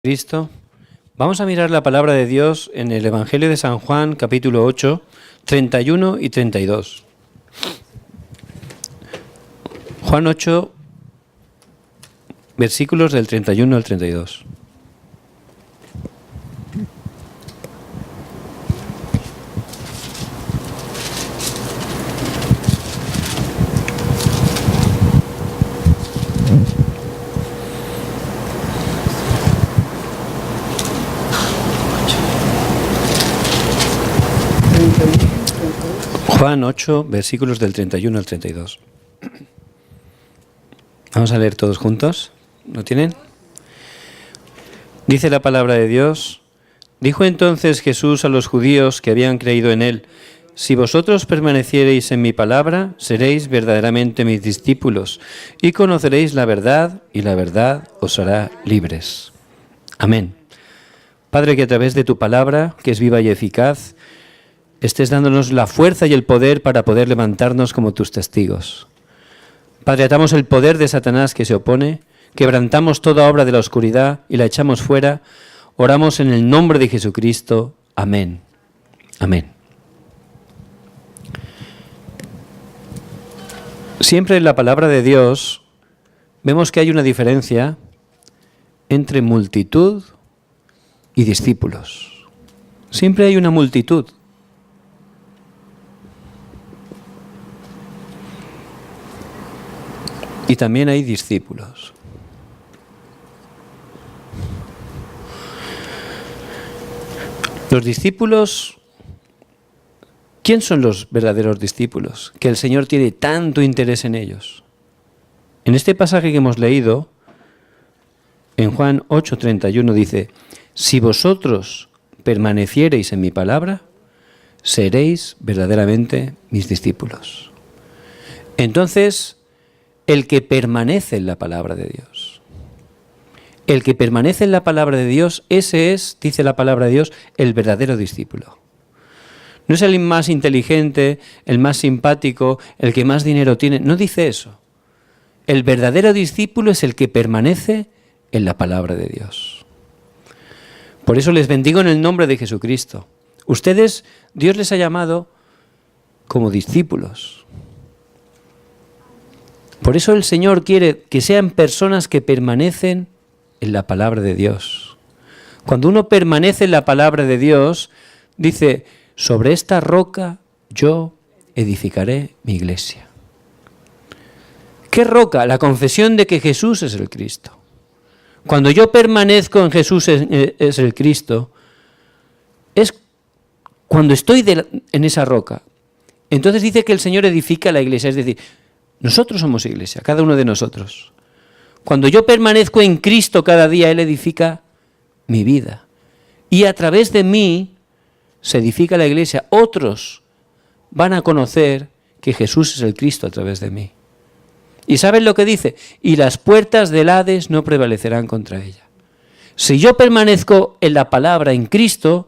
Cristo. Vamos a mirar la palabra de Dios en el Evangelio de San Juan, capítulo 8, 31 y 32. Juan 8, versículos del 31 al 32. Juan 8, versículos del 31 al 32. Vamos a leer todos juntos. ¿Lo tienen? Dice la palabra de Dios: dijo entonces Jesús a los judíos que habían creído en él: si vosotros permaneciereis en mi palabra, seréis verdaderamente mis discípulos, y conoceréis la verdad, y la verdad os hará libres. Amén. Padre, que a través de tu palabra, que es viva y eficaz, estés dándonos la fuerza y el poder para poder levantarnos como tus testigos. Padre, atamos el poder de Satanás que se opone, quebrantamos toda obra de la oscuridad y la echamos fuera. Oramos en el nombre de Jesucristo. Amén. Amén. Siempre en la palabra de Dios vemos que hay una diferencia entre multitud y discípulos. Siempre hay una multitud. Y también hay discípulos. Los discípulos, ¿quién son los verdaderos discípulos? Que el Señor tiene tanto interés en ellos. En este pasaje que hemos leído, en Juan 8:31 dice: si vosotros permaneciereis en mi palabra, seréis verdaderamente mis discípulos. Entonces, el que permanece en la palabra de Dios. El que permanece en la palabra de Dios, ese es, dice la palabra de Dios, el verdadero discípulo. No es el más inteligente, el más simpático, el que más dinero tiene. No dice eso. El verdadero discípulo es el que permanece en la palabra de Dios. Por eso les bendigo en el nombre de Jesucristo. Ustedes, Dios les ha llamado como discípulos. Por eso el Señor quiere que sean personas que permanecen en la palabra de Dios. Cuando uno permanece en la palabra de Dios, dice: sobre esta roca yo edificaré mi iglesia. ¿Qué roca? La confesión de que Jesús es el Cristo. Cuando yo permanezco en Jesús es el Cristo, es cuando estoy en esa roca. Entonces dice que el Señor edifica la iglesia, es decir, nosotros somos iglesia, cada uno de nosotros. Cuando yo permanezco en Cristo cada día, Él edifica mi vida. Y a través de mí se edifica la iglesia. Otros van a conocer que Jesús es el Cristo a través de mí. ¿Y saben lo que dice? Y las puertas del Hades no prevalecerán contra ella. Si yo permanezco en la palabra, en Cristo,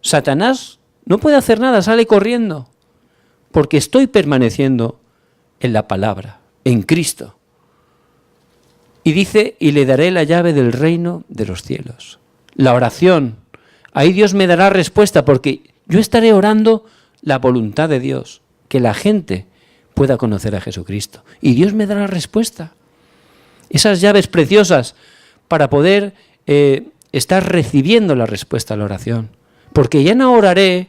Satanás no puede hacer nada, sale corriendo. Porque estoy permaneciendo en la palabra, en Cristo. Y dice: y le daré la llave del reino de los cielos. La oración, ahí Dios me dará respuesta, porque yo estaré orando la voluntad de Dios, que la gente pueda conocer a Jesucristo. Y Dios me dará respuesta. Esas llaves preciosas para poder estar recibiendo la respuesta a la oración. Porque ya no oraré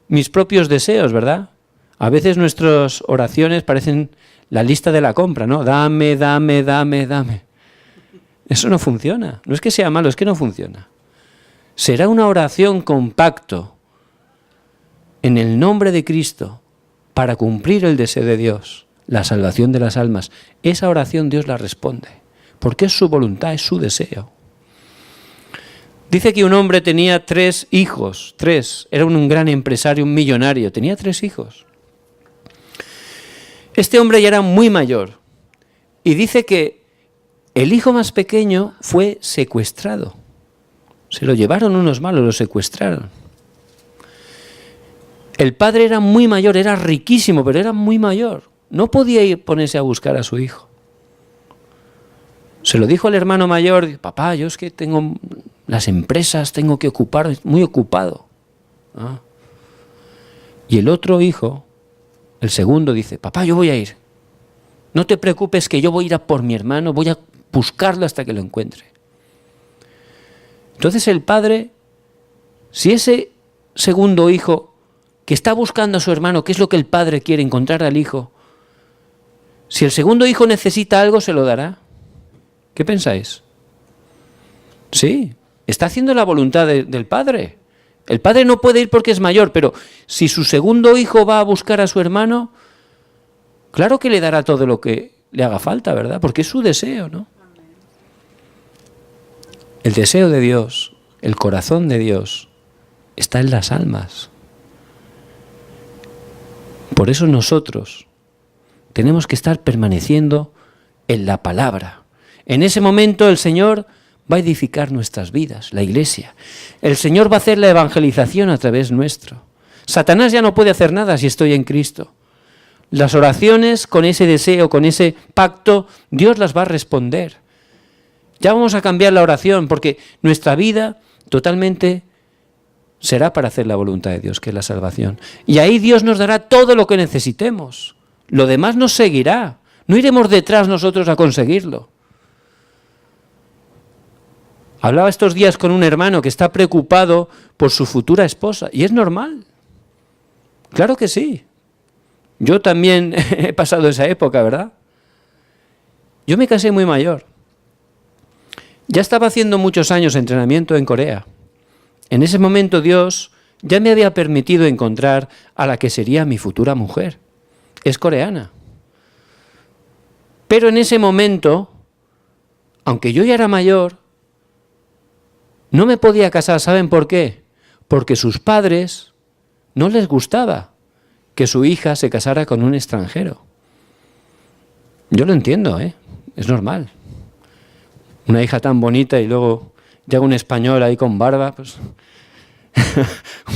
mis propios deseos, ¿verdad? A veces nuestras oraciones parecen la lista de la compra, ¿no? Dame, dame, dame, dame. Eso no funciona. No es que sea malo, es que no funciona. Será una oración con pacto en el nombre de Cristo para cumplir el deseo de Dios, la salvación de las almas. Esa oración Dios la responde, porque es su voluntad, es su deseo. Dice que un hombre tenía 3 hijos, 3. Era un gran empresario, un millonario, tenía 3 hijos. Este hombre ya era muy mayor y dice que el hijo más pequeño fue secuestrado. Se lo llevaron unos malos, lo secuestraron. El padre era muy mayor, era riquísimo, pero era muy mayor. No podía ponerse a buscar a su hijo. Se lo dijo el hermano mayor, papá, yo es que tengo las empresas, tengo que ocupar, muy ocupado. ¿Ah? Y el otro hijo, el segundo, dice, papá, yo voy a ir. No te preocupes que yo voy a ir a por mi hermano, voy a buscarlo hasta que lo encuentre. Entonces el padre, si ese segundo hijo que está buscando a su hermano, ¿qué es lo que el padre quiere? Encontrar al hijo. Si el segundo hijo necesita algo, se lo dará. ¿Qué pensáis? Sí, está haciendo la voluntad del padre. El padre no puede ir porque es mayor, pero si su segundo hijo va a buscar a su hermano, claro que le dará todo lo que le haga falta, ¿verdad? Porque es su deseo, ¿no? El deseo de Dios, el corazón de Dios, está en las almas. Por eso nosotros tenemos que estar permaneciendo en la palabra. En ese momento el Señor va a edificar nuestras vidas, la Iglesia. El Señor va a hacer la evangelización a través nuestro. Satanás ya no puede hacer nada si estoy en Cristo. Las oraciones con ese deseo, con ese pacto, Dios las va a responder. Ya vamos a cambiar la oración porque nuestra vida totalmente será para hacer la voluntad de Dios, que es la salvación. Y ahí Dios nos dará todo lo que necesitemos. Lo demás nos seguirá. No iremos detrás nosotros a conseguirlo. Hablaba estos días con un hermano que está preocupado por su futura esposa. Y es normal. Claro que sí. Yo también he pasado esa época, ¿verdad? Yo me casé muy mayor. Ya estaba haciendo muchos años de entrenamiento en Corea. En ese momento Dios ya me había permitido encontrar a la que sería mi futura mujer. Es coreana. Pero en ese momento, aunque yo ya era mayor, no me podía casar. ¿Saben por qué? Porque sus padres no les gustaba que su hija se casara con un extranjero. Yo lo entiendo, ¿eh? Es normal. Una hija tan bonita y luego llega un español ahí con barba, pues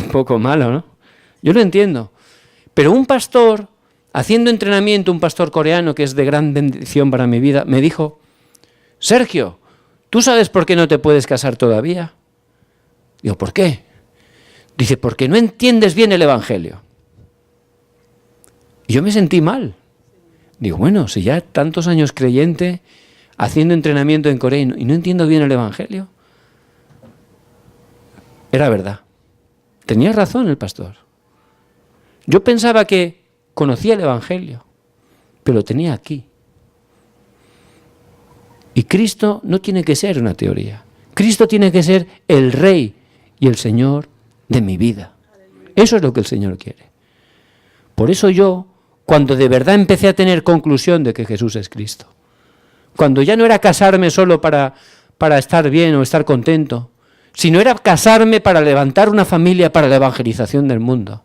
un poco malo, ¿no? Yo lo entiendo. Pero un pastor, haciendo entrenamiento, un pastor coreano que es de gran bendición para mi vida, me dijo, Sergio, ¿tú sabes por qué no te puedes casar todavía? Digo, ¿por qué? Dice, porque no entiendes bien el Evangelio. Y yo me sentí mal. Digo, bueno, si ya tantos años creyente, haciendo entrenamiento en Corea y no entiendo bien el Evangelio. Era verdad. Tenía razón el pastor. Yo pensaba que conocía el Evangelio, pero lo tenía aquí. Y Cristo no tiene que ser una teoría. Cristo tiene que ser el Rey y el Señor de mi vida. Eso es lo que el Señor quiere. Por eso yo, cuando de verdad empecé a tener conclusión de que Jesús es Cristo, cuando ya no era casarme solo para estar bien o estar contento, sino era casarme para levantar una familia para la evangelización del mundo,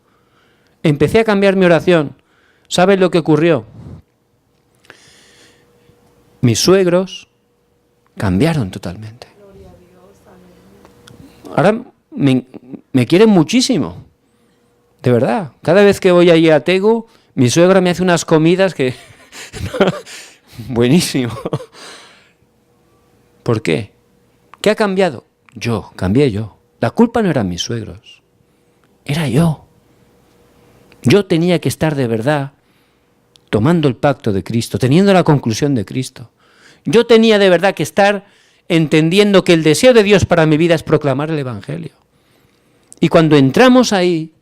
empecé a cambiar mi oración. ¿Saben lo que ocurrió? Mis suegros cambiaron totalmente. Ahora me quieren muchísimo, de verdad. Cada vez que voy allí a Tegu, mi suegra me hace unas comidas que... buenísimo. ¿Por qué? ¿Qué ha cambiado? Yo, cambié yo. La culpa no eran mis suegros, era yo. Yo tenía que estar de verdad tomando el pacto de Cristo, teniendo la conclusión de Cristo. Yo tenía de verdad que estar entendiendo que el deseo de Dios para mi vida es proclamar el Evangelio. Y cuando entramos ahí,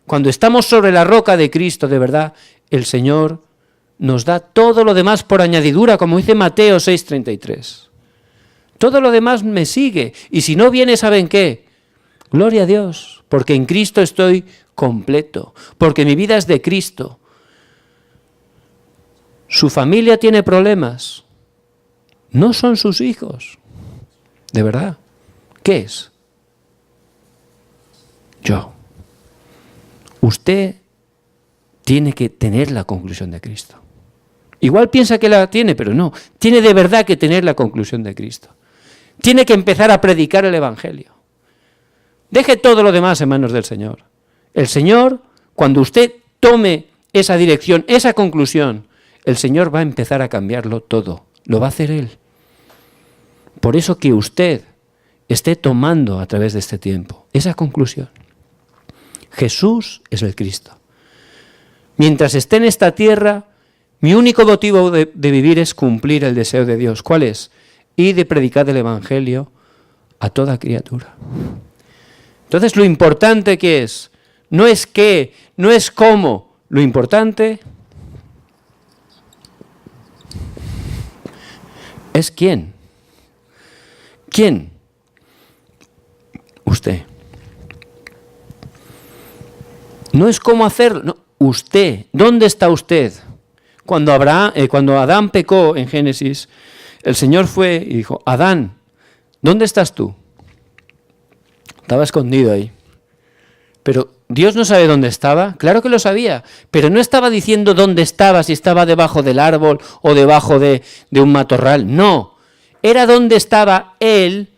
cuando estamos sobre la roca de Cristo, de verdad, el Señor nos da todo lo demás por añadidura, como dice Mateo 6:33. Todo lo demás me sigue. Y si no viene, ¿saben qué? Gloria a Dios, porque en Cristo estoy completo, porque mi vida es de Cristo. Su familia tiene problemas. No son sus hijos. De verdad. ¿Qué es? Yo. Usted tiene que tener la conclusión de Cristo. Igual piensa que la tiene, pero no. Tiene de verdad que tener la conclusión de Cristo. Tiene que empezar a predicar el Evangelio. Deje todo lo demás en manos del Señor. El Señor, cuando usted tome esa dirección, esa conclusión, el Señor va a empezar a cambiarlo todo. Lo va a hacer Él. Por eso que usted esté tomando a través de este tiempo esa conclusión. Jesús es el Cristo. Mientras esté en esta tierra, mi único motivo de vivir es cumplir el deseo de Dios. ¿Cuál es? Y de predicar el Evangelio a toda criatura. Entonces, lo importante que es, no es qué, no es cómo, lo importante es quién. ¿Quién? Usted. No es cómo hacerlo, no, usted. ¿Dónde está usted? Cuando Adán pecó en Génesis, el Señor fue y dijo, Adán, ¿dónde estás tú? Estaba escondido ahí. Pero Dios no sabe dónde estaba, claro que lo sabía, pero no estaba diciendo dónde estaba, si estaba debajo del árbol o debajo de un matorral, no. Era dónde estaba él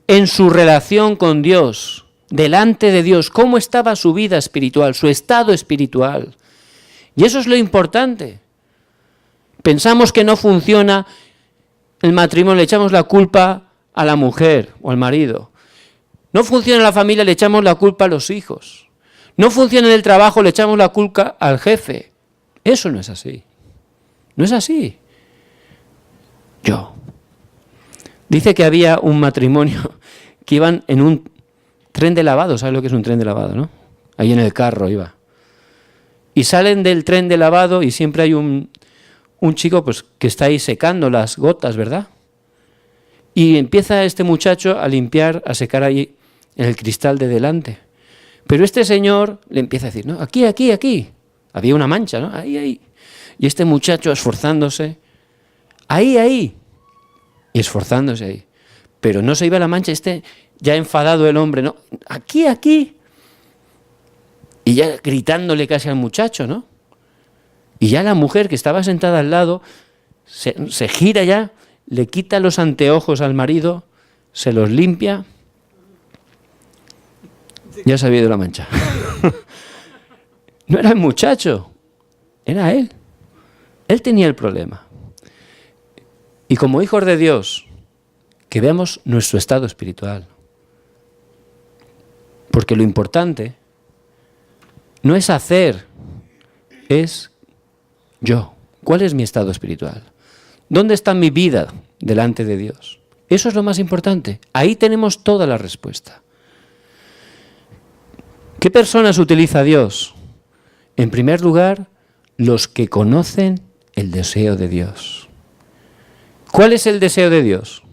en su relación con Dios, delante de Dios, cómo estaba su vida espiritual, su estado espiritual. Y eso es lo importante. Pensamos que no funciona el matrimonio, le echamos la culpa a la mujer o al marido. No funciona la familia, le echamos la culpa a los hijos. No funciona en el trabajo, le echamos la culpa al jefe. Eso no es así. No es así. Dice que había un matrimonio que iban en un tren de lavado. ¿Sabes lo que es un tren de lavado, no? Ahí en el carro iba. Y salen del tren de lavado y siempre hay un chico pues, que está ahí secando las gotas, ¿verdad? Y empieza este muchacho a limpiar, a secar ahí en el cristal de delante. Pero este señor le empieza a decir, no, aquí, aquí, aquí. Había una mancha, ¿no? Ahí, ahí. Y este muchacho esforzándose, ahí, ahí. Y esforzándose ahí. Pero no se iba la mancha, ya enfadado el hombre, ¿no? Aquí, aquí. Y ya gritándole casi al muchacho, ¿no? Y ya la mujer que estaba sentada al lado se gira ya, le quita los anteojos al marido, se los limpia. Ya se había ido la mancha. No era el muchacho, era él. Él tenía el problema. Y como hijos de Dios, que veamos nuestro estado espiritual. Porque lo importante no es hacer, es yo. ¿Cuál es mi estado espiritual? ¿Dónde está mi vida delante de Dios? Eso es lo más importante. Ahí tenemos toda la respuesta. ¿Qué personas utiliza Dios? En primer lugar, los que conocen el deseo de Dios. ¿Cuál es el deseo de Dios?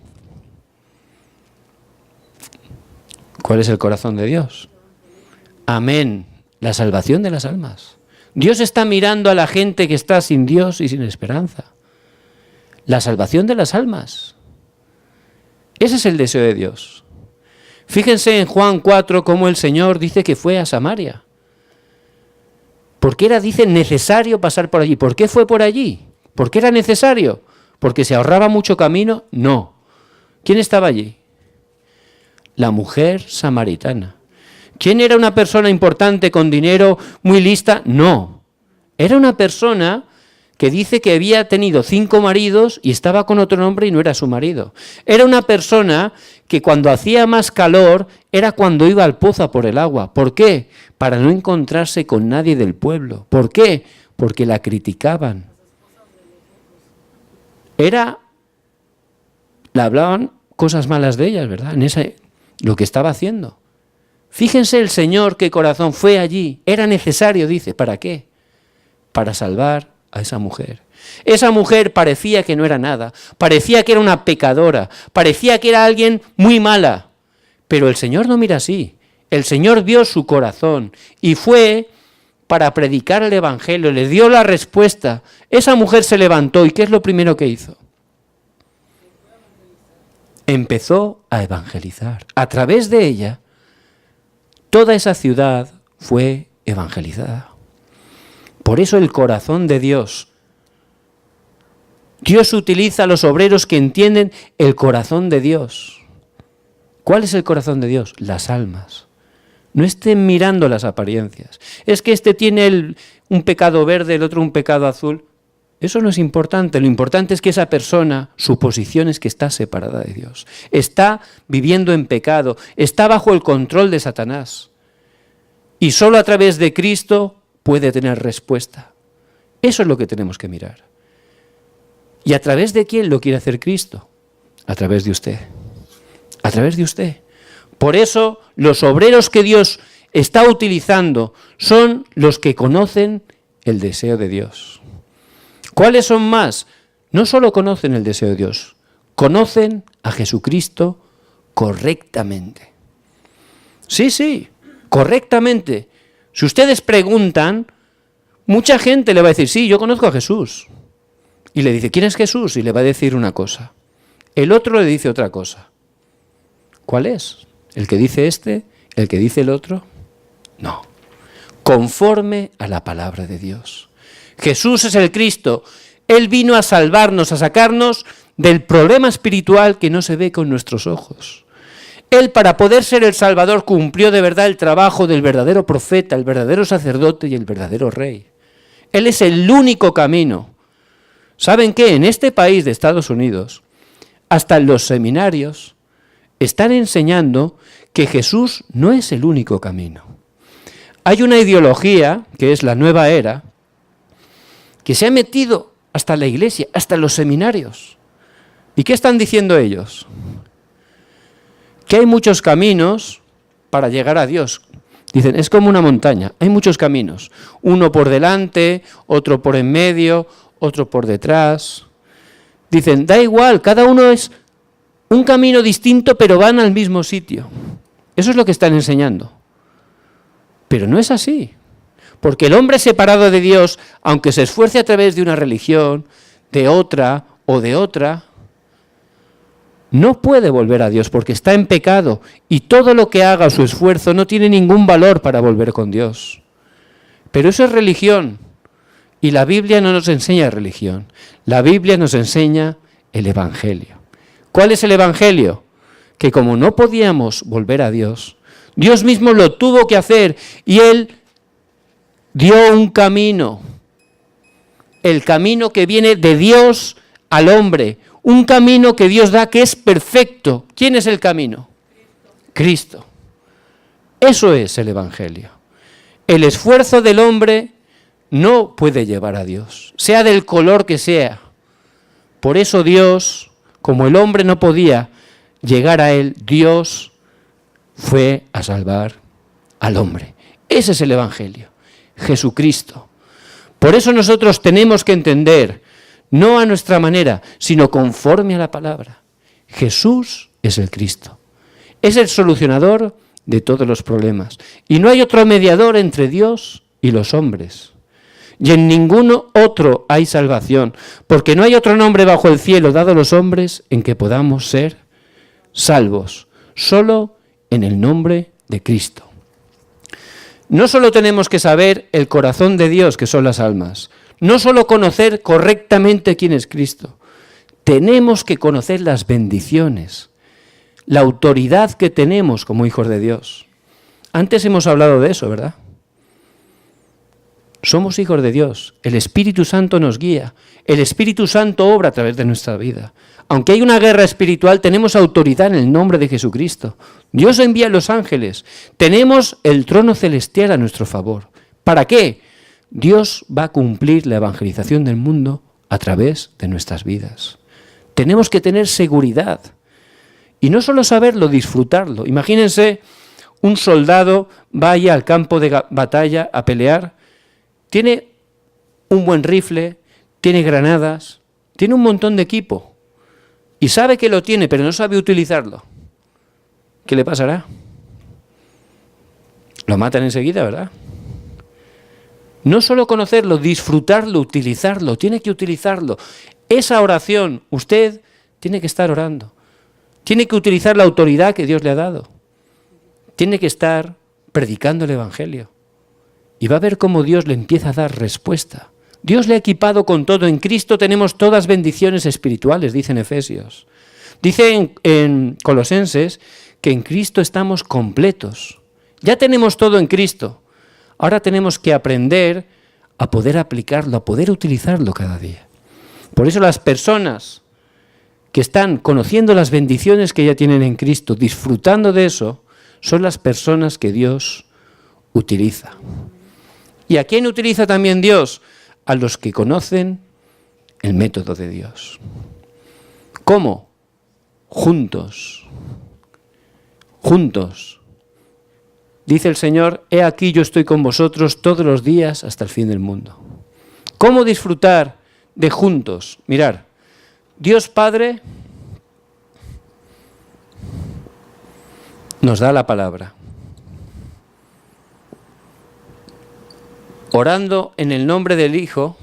¿Cuál es el corazón de Dios? Amén. La salvación de las almas. Dios está mirando a la gente que está sin Dios y sin esperanza. La salvación de las almas. Ese es el deseo de Dios. Fíjense en Juan 4 cómo el Señor dice que fue a Samaria. ¿Por qué era, dice, necesario pasar por allí? ¿Por qué fue por allí? ¿Por qué era necesario? ¿Porque se ahorraba mucho camino? No. ¿Quién estaba allí? La mujer samaritana. ¿Quién era una persona importante con dinero, muy lista? No. Era una persona que dice que había tenido 5 maridos y estaba con otro hombre y no era su marido. Era una persona que cuando hacía más calor era cuando iba al pozo a por el agua. ¿Por qué? Para no encontrarse con nadie del pueblo. ¿Por qué? Porque la criticaban. Le hablaban cosas malas de ellas, ¿verdad? Lo que estaba haciendo. Fíjense el Señor qué corazón fue allí. Era necesario, dice. ¿Para qué? Para salvar a esa mujer. Esa mujer parecía que no era nada, parecía que era una pecadora, parecía que era alguien muy mala, pero el Señor no mira así. El Señor vio su corazón y fue para predicar el Evangelio, le dio la respuesta. Esa mujer se levantó y ¿qué es lo primero que hizo? Empezó a evangelizar. A través de ella, toda esa ciudad fue evangelizada. Por eso el corazón de Dios. Dios utiliza a los obreros que entienden el corazón de Dios. ¿Cuál es el corazón de Dios? Las almas. No estén mirando las apariencias. Es que este tiene un pecado verde, el otro un pecado azul. Eso no es importante. Lo importante es que esa persona, su posición es que está separada de Dios. Está viviendo en pecado, está bajo el control de Satanás. Y solo a través de Cristo puede tener respuesta. Eso es lo que tenemos que mirar. ¿Y a través de quién lo quiere hacer Cristo? A través de usted. A través de usted. Por eso los obreros que Dios está utilizando son los que conocen el deseo de Dios. ¿Cuáles son más? No solo conocen el deseo de Dios, conocen a Jesucristo correctamente. Sí, correctamente. Si ustedes preguntan, mucha gente le va a decir, sí, yo conozco a Jesús. Y le dice, ¿quién es Jesús? Y le va a decir una cosa. El otro le dice otra cosa. ¿Cuál es? ¿El que dice este? ¿El que dice el otro? No. Conforme a la palabra de Dios. Jesús es el Cristo. Él vino a salvarnos, a sacarnos del problema espiritual que no se ve con nuestros ojos. Él, para poder ser el Salvador, cumplió de verdad el trabajo del verdadero profeta, el verdadero sacerdote y el verdadero rey. Él es el único camino. ¿Saben qué? En este país de Estados Unidos, hasta en los seminarios, están enseñando que Jesús no es el único camino. Hay una ideología, que es la nueva era, que se ha metido hasta la iglesia, hasta los seminarios. ¿Y qué están diciendo ellos? Que hay muchos caminos para llegar a Dios. Dicen, es como una montaña, hay muchos caminos. Uno por delante, otro por en medio, otro por detrás. Dicen, da igual, cada uno es un camino distinto, pero van al mismo sitio. Eso es lo que están enseñando. Pero no es así. Porque el hombre separado de Dios, aunque se esfuerce a través de una religión, de otra o de otra, no puede volver a Dios porque está en pecado y todo lo que haga su esfuerzo no tiene ningún valor para volver con Dios. Pero eso es religión y la Biblia no nos enseña religión. La Biblia nos enseña el Evangelio. ¿Cuál es el Evangelio? Que como no podíamos volver a Dios, Dios mismo lo tuvo que hacer y Él dio un camino, el camino que viene de Dios al hombre, un camino que Dios da que es perfecto. ¿Quién es el camino? Cristo. Eso es el Evangelio. El esfuerzo del hombre no puede llevar a Dios, sea del color que sea. Por eso Dios, como el hombre no podía llegar a Él, Dios fue a salvar al hombre. Ese es el Evangelio. Jesucristo. Por eso nosotros tenemos que entender, no a nuestra manera, sino conforme a la palabra. Jesús es el Cristo. Es el solucionador de todos los problemas. Y no hay otro mediador entre Dios y los hombres. Y en ninguno otro hay salvación, porque no hay otro nombre bajo el cielo dado a los hombres en que podamos ser salvos, solo en el nombre de Cristo. No solo tenemos que saber el corazón de Dios, que son las almas, no solo conocer correctamente quién es Cristo, tenemos que conocer las bendiciones, la autoridad que tenemos como hijos de Dios. Antes hemos hablado de eso, ¿verdad? Somos hijos de Dios, el Espíritu Santo nos guía, el Espíritu Santo obra a través de nuestra vida. Aunque hay una guerra espiritual, tenemos autoridad en el nombre de Jesucristo. Dios envía a los ángeles, tenemos el trono celestial a nuestro favor. ¿Para qué? Dios va a cumplir la evangelización del mundo a través de nuestras vidas. Tenemos que tener seguridad y no solo saberlo, disfrutarlo. Imagínense, un soldado vaya al campo de batalla a pelear, tiene un buen rifle, tiene granadas, tiene un montón de equipo y sabe que lo tiene, pero no sabe utilizarlo. ¿Qué le pasará? Lo matan enseguida, ¿verdad? No solo conocerlo, disfrutarlo, utilizarlo, tiene que utilizarlo. Esa oración, usted tiene que estar orando. Tiene que utilizar la autoridad que Dios le ha dado. Tiene que estar predicando el Evangelio. Y va a ver cómo Dios le empieza a dar respuesta. Dios le ha equipado con todo. En Cristo tenemos todas bendiciones espirituales, dice en Efesios. Dice en Colosenses que en Cristo estamos completos. Ya tenemos todo en Cristo. Ahora tenemos que aprender a poder aplicarlo, a poder utilizarlo cada día. Por eso las personas que están conociendo las bendiciones que ya tienen en Cristo, disfrutando de eso, son las personas que Dios utiliza. ¿Y a quién utiliza también Dios? A los que conocen el método de Dios. ¿Cómo? Juntos. Juntos. Dice el Señor, he aquí yo estoy con vosotros todos los días hasta el fin del mundo. ¿Cómo disfrutar de juntos? Mirar, Dios Padre nos da la palabra. Orando en el nombre del Hijo,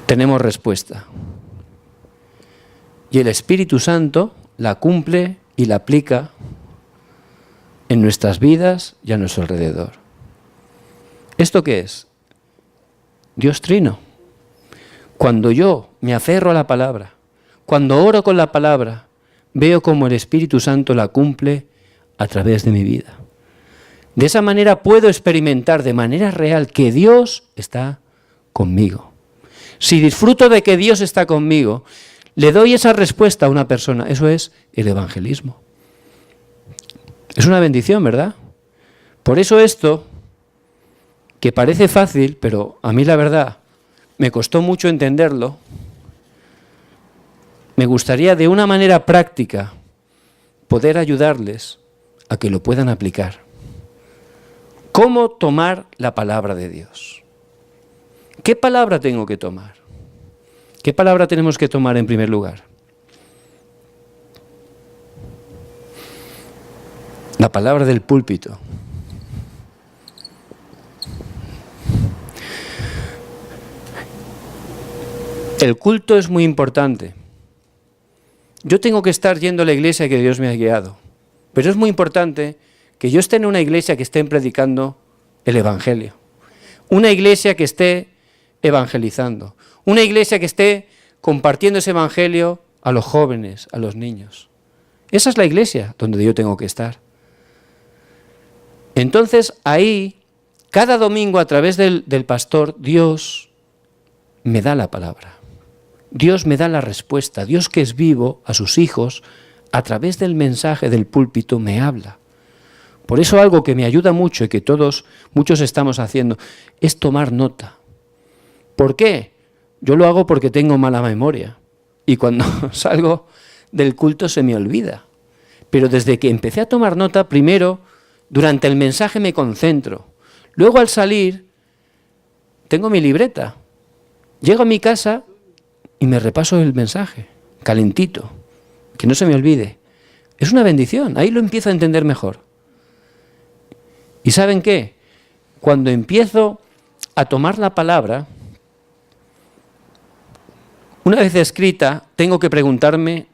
tenemos respuesta. Y el Espíritu Santo la cumple y la aplica en nuestras vidas y a nuestro alrededor. ¿Esto qué es? Dios Trino. Cuando yo me aferro a la palabra, cuando oro con la palabra, veo cómo el Espíritu Santo la cumple a través de mi vida. De esa manera puedo experimentar de manera real que Dios está conmigo. Si disfruto de que Dios está conmigo, le doy esa respuesta a una persona. Eso es el evangelismo. Es una bendición, ¿verdad? Por eso esto, que parece fácil, pero a mí la verdad me costó mucho entenderlo, me gustaría de una manera práctica poder ayudarles a que lo puedan aplicar. ¿Cómo tomar la palabra de Dios? ¿Qué palabra tengo que tomar? ¿Qué palabra tenemos que tomar en primer lugar? La palabra del púlpito. El culto es muy importante. Yo tengo que estar yendo a la iglesia que Dios me ha guiado, pero es muy importante que yo esté en una iglesia que esté predicando el Evangelio, una iglesia que esté evangelizando, una iglesia que esté compartiendo ese Evangelio a los jóvenes, a los niños. Esa es la iglesia donde yo tengo que estar. Entonces ahí, cada domingo a través del pastor, Dios me da la palabra. Dios me da la respuesta. Dios, que es vivo, a sus hijos, a través del mensaje del púlpito me habla. Por eso algo que me ayuda mucho y que muchos estamos haciendo, es tomar nota. ¿Por qué? Yo lo hago porque tengo mala memoria. Y cuando salgo del culto se me olvida. Pero desde que empecé a tomar nota, primero, durante el mensaje me concentro. Luego al salir, tengo mi libreta. Llego a mi casa y me repaso el mensaje, calentito, que no se me olvide. Es una bendición, ahí lo empiezo a entender mejor. ¿Y saben qué? Cuando empiezo a tomar la palabra, una vez escrita, tengo que preguntarme,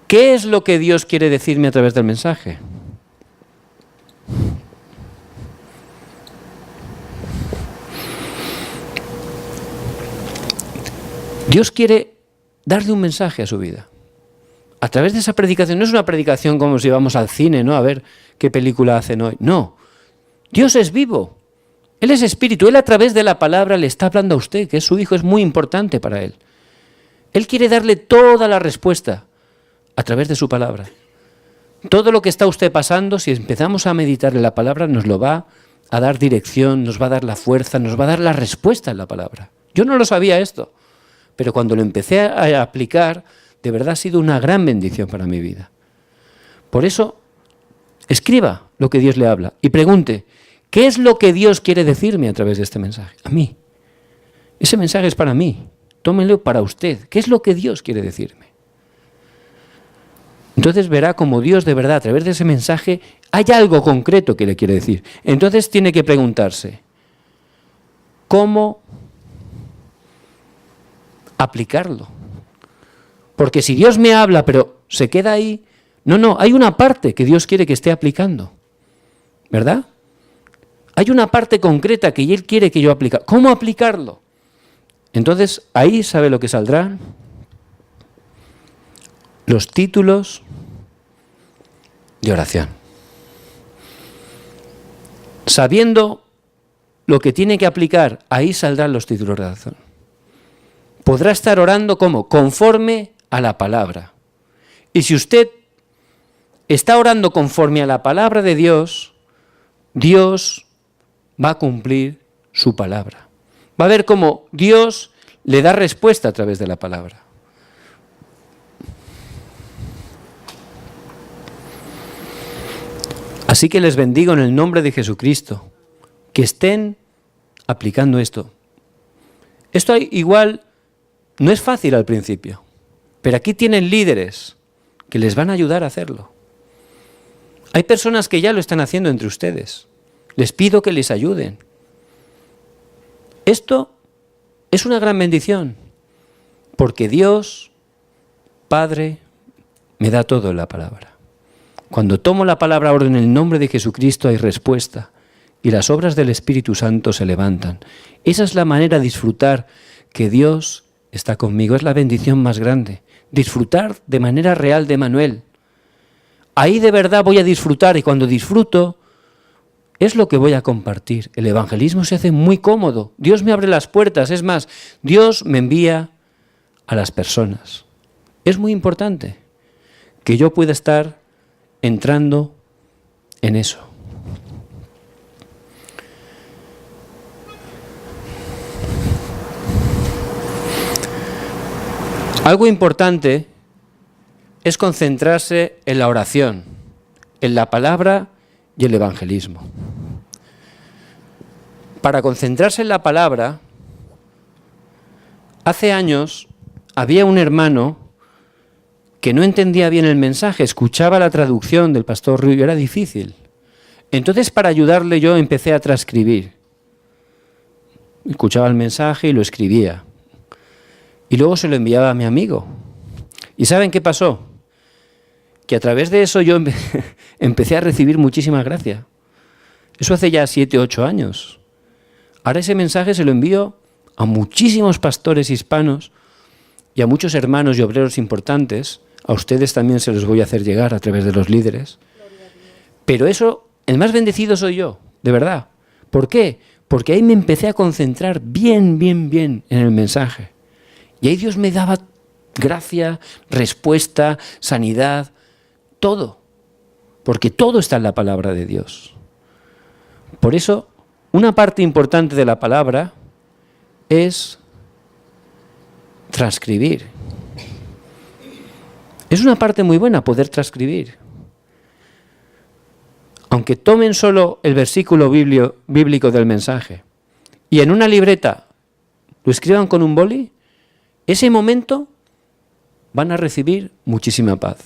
¿qué es lo que Dios quiere decirme a través del mensaje? Dios quiere darle un mensaje a su vida. A través de esa predicación, no es una predicación como si vamos al cine, ¿no? A ver qué película hacen hoy. No, Dios es vivo. Él es espíritu. Él a través de la palabra le está hablando a usted, que es su hijo, es muy importante para él. Él quiere darle toda la respuesta a través de su palabra. Todo lo que está usted pasando, si empezamos a meditar en la palabra, nos lo va a dar dirección, nos va a dar la fuerza, nos va a dar la respuesta en la palabra. Yo no lo sabía esto, pero cuando lo empecé a aplicar, de verdad ha sido una gran bendición para mi vida. Por eso, escriba lo que Dios le habla y pregunte, ¿qué es lo que Dios quiere decirme a través de este mensaje? A mí. Ese mensaje es para mí. Tómenlo para usted. ¿Qué es lo que Dios quiere decirme? Entonces verá como Dios de verdad, a través de ese mensaje, hay algo concreto que le quiere decir. Entonces tiene que preguntarse, ¿cómo aplicarlo? Porque si Dios me habla, pero se queda ahí, no, hay una parte que Dios quiere que esté aplicando, ¿verdad? Hay una parte concreta que Él quiere que yo aplique. ¿Cómo aplicarlo? Entonces, ahí sabe lo que saldrá. Los títulos de oración. sabiendo lo que tiene que aplicar, ahí saldrán los títulos de razón. Podrá estar orando como conforme a la palabra. Y si usted está orando conforme a la palabra de Dios, Dios va a cumplir su palabra. Va a ver cómo Dios le da respuesta a través de la palabra. Así que les bendigo en el nombre de Jesucristo, que estén aplicando esto. Esto igual no es fácil al principio, pero aquí tienen líderes que les van a ayudar a hacerlo. Hay personas que ya lo están haciendo entre ustedes. Les pido que les ayuden. Esto es una gran bendición, porque Dios, Padre, me da todo en la palabra. Cuando tomo la palabra ahora en el nombre de Jesucristo hay respuesta y las obras del Espíritu Santo se levantan. Esa es la manera de disfrutar que Dios está conmigo. Es la bendición más grande. Disfrutar de manera real de Manuel. Ahí de verdad voy a disfrutar y cuando disfruto es lo que voy a compartir. El evangelismo se hace muy cómodo. Dios me abre las puertas. Es más, Dios me envía a las personas. Es muy importante que yo pueda estar entrando en eso. Algo importante es concentrarse en la oración, en la palabra y el evangelismo. Para concentrarse en la palabra, hace años había un hermano que no entendía bien el mensaje, escuchaba la traducción del pastor Rubio, era difícil. Entonces, para ayudarle yo empecé a transcribir. Escuchaba el mensaje y lo escribía. Y luego se lo enviaba a mi amigo. ¿Y saben qué pasó? Que a través de eso yo empecé a recibir muchísima gracia. Eso hace ya 7 o 8 años. Ahora ese mensaje se lo envío a muchísimos pastores hispanos y a muchos hermanos y obreros importantes. A ustedes también se los voy a hacer llegar a través de los líderes. Pero eso, el más bendecido soy yo, de verdad. ¿Por qué? Porque ahí me empecé a concentrar bien en el mensaje. Y ahí Dios me daba gracia, respuesta, sanidad, todo. Porque todo está en la palabra de Dios. Por eso, una parte importante de la palabra es transcribir. Es una parte muy buena poder transcribir. Aunque tomen solo el versículo bíblico del mensaje y en una libreta lo escriban con un boli, ese momento van a recibir muchísima paz.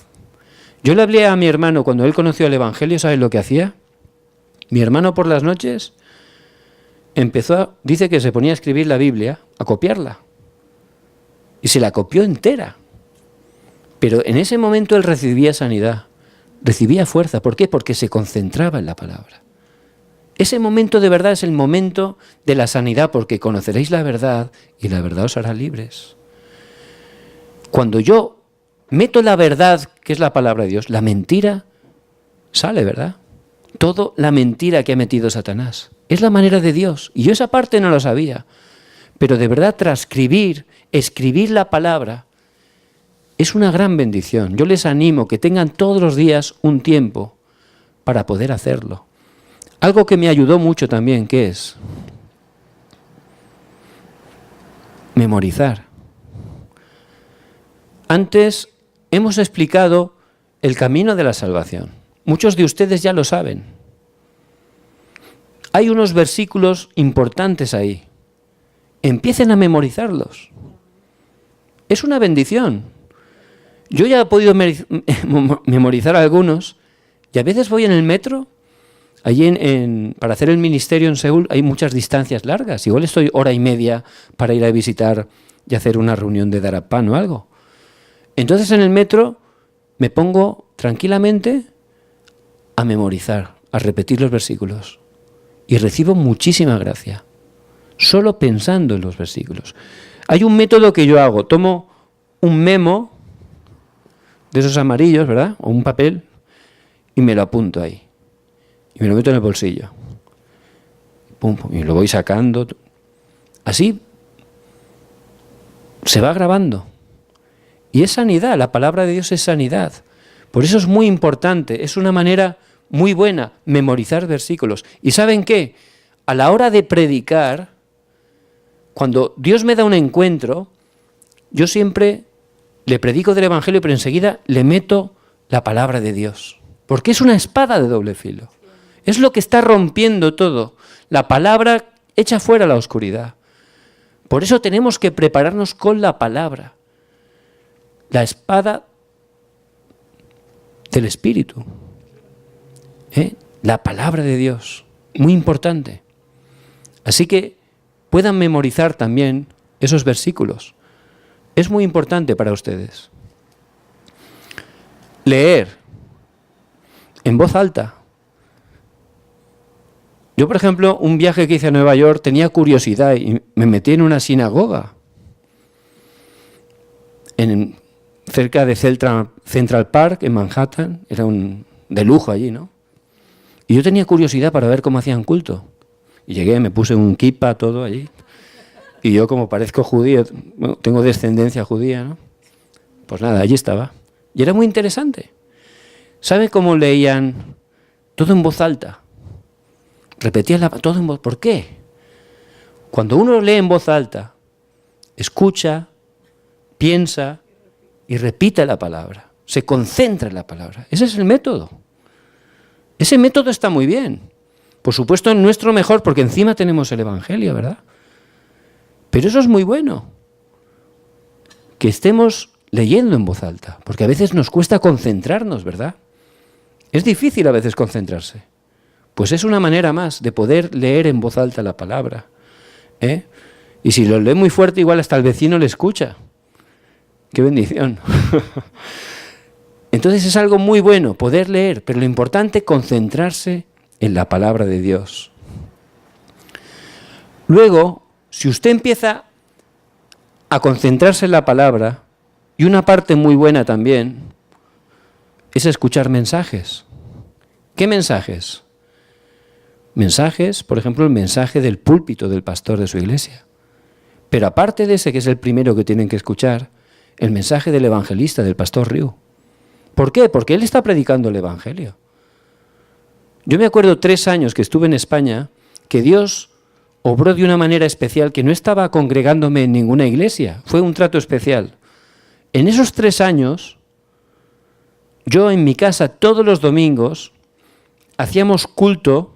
Yo le hablé a mi hermano cuando él conoció el Evangelio, ¿sabes lo que hacía? Mi hermano por las noches dice que se ponía a escribir la Biblia, a copiarla. Y se la copió entera. Pero en ese momento él recibía sanidad, recibía fuerza. ¿Por qué? Porque se concentraba en la palabra. Ese momento de verdad es el momento de la sanidad, porque conoceréis la verdad y la verdad os hará libres. Cuando yo meto la verdad, que es la palabra de Dios, la mentira sale, ¿verdad? Toda la mentira que ha metido Satanás. Es la manera de Dios. Y yo esa parte no lo sabía. Pero de verdad transcribir, escribir la palabra, es una gran bendición. Yo les animo que tengan todos los días un tiempo para poder hacerlo. Algo que me ayudó mucho también, ¿qué es? Memorizar. Antes hemos explicado el camino de la salvación. Muchos de ustedes ya lo saben. Hay unos versículos importantes ahí. Empiecen a memorizarlos. Es una bendición. Yo ya he podido memorizar algunos y a veces voy en el metro. Allí para hacer el ministerio en Seúl hay muchas distancias largas. Igual estoy 1h30 para ir a visitar y hacer una reunión de Darapan o algo. Entonces en el metro me pongo tranquilamente a memorizar, a repetir los versículos. Y recibo muchísima gracia, solo pensando en los versículos. Hay un método que yo hago. Tomo un memo de esos amarillos, ¿verdad? O un papel y me lo apunto ahí. Y me lo meto en el bolsillo. pum, pum, y lo voy sacando. Así se va grabando. Y es sanidad, la palabra de Dios es sanidad. Por eso es muy importante, es una manera muy buena memorizar versículos. ¿Y saben qué? A la hora de predicar, cuando Dios me da un encuentro, yo siempre le predico del Evangelio, pero enseguida le meto la palabra de Dios. Porque es una espada de doble filo. Es lo que está rompiendo todo. La palabra echa fuera la oscuridad. Por eso tenemos que prepararnos con la palabra. La espada del Espíritu. La palabra de Dios. Muy importante. Así que puedan memorizar también esos versículos. Es muy importante para ustedes. Leer en voz alta. Yo, por ejemplo, un viaje que hice a Nueva York, tenía curiosidad y me metí en una sinagoga cerca de Central Park, en Manhattan. Era de lujo allí, ¿no? Y yo tenía curiosidad para ver cómo hacían culto. Y llegué, me puse un kippa, todo allí. Y yo, como parezco judío, bueno, tengo descendencia judía, ¿no? Pues nada, allí estaba. Y era muy interesante. ¿Saben cómo leían? Todo en voz alta. Repetían todo en voz. ¿Por qué? Cuando uno lee en voz alta, escucha, piensa y repite la palabra. Se concentra en la palabra. Ese es el método. Ese método está muy bien. Por supuesto, en nuestro mejor, porque encima tenemos el Evangelio, ¿verdad? Pero eso es muy bueno. Que estemos leyendo en voz alta, porque a veces nos cuesta concentrarnos, ¿verdad? Es difícil a veces concentrarse. Pues es una manera más de poder leer en voz alta la palabra. Y si lo lee muy fuerte, igual hasta el vecino le escucha. ¡Qué bendición! Entonces es algo muy bueno poder leer, pero lo importante es concentrarse en la palabra de Dios. Luego, si usted empieza a concentrarse en la palabra, y una parte muy buena también, es escuchar mensajes. ¿Qué mensajes? Mensajes, por ejemplo, el mensaje del púlpito del pastor de su iglesia. Pero aparte de ese, que es el primero que tienen que escuchar, el mensaje del evangelista, del pastor Riu. ¿Por qué? Porque él está predicando el evangelio. Yo me acuerdo 3 años que estuve en España, que Dios obró de una manera especial, que no estaba congregándome en ninguna iglesia. Fue un trato especial. En esos 3 años, yo en mi casa todos los domingos hacíamos culto